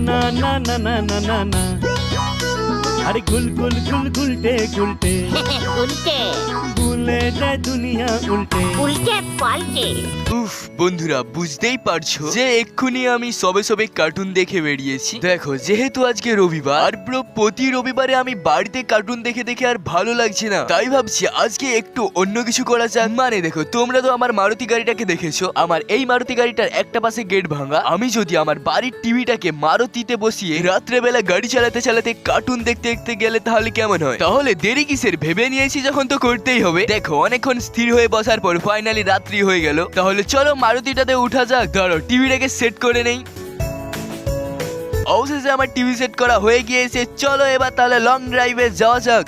না না না না না না না আরে গুল গুল গুল গুলটে গুলটে উল্টে গুলে যায় দুনিয়া উল্টে। উল্টে পাল্টে। উফ বন্ধুরা, বুঝতেই পারছো যে এক্ষুনি আমি সবে সবে কার্টুন দেখে বেরিয়েছি। দেখো, যেহেতু আজকে রবিবার আর ব্রো প্রতি রবিবারে আমি বাড়িতে কার্টুন দেখে দেখে আর ভালো লাগছে না, তাই ভাবছি আজকে একটু অন্য কিছু করা যাক। মানে দেখো, তোমরা তো আমার মারুতি গাড়িটাকে দেখেছো। আমার এই মারুতি গাড়িটার একটা পাশে গেট ভাঙা। আমি যদি আমার বাড়ির টিভিটাকে মারুতিতে বসিয়ে রাত্রেবেলা গাড়ি চালাতে চালাতে কার্টুন দেখতে দেখতে গেলে তাহলে কেমন হয়? তাহলে দেরি কিসের, ভেবে নিয়েছি যখন তো করতেই হবে। দেখো, অনেকক্ষণ স্থির হয়ে বসার পর ফাইনালি রাত্রি হয়ে গেল। তাহলে চলো মারুতিটাতে উঠা যাক। ধরো টিভিটাকে সেট করে নেই। অবশেষে আমার টিভি সেট করা হয়ে গিয়েছে। চলো এবার তাহলে লং ড্রাইভে যাওয়া যাক।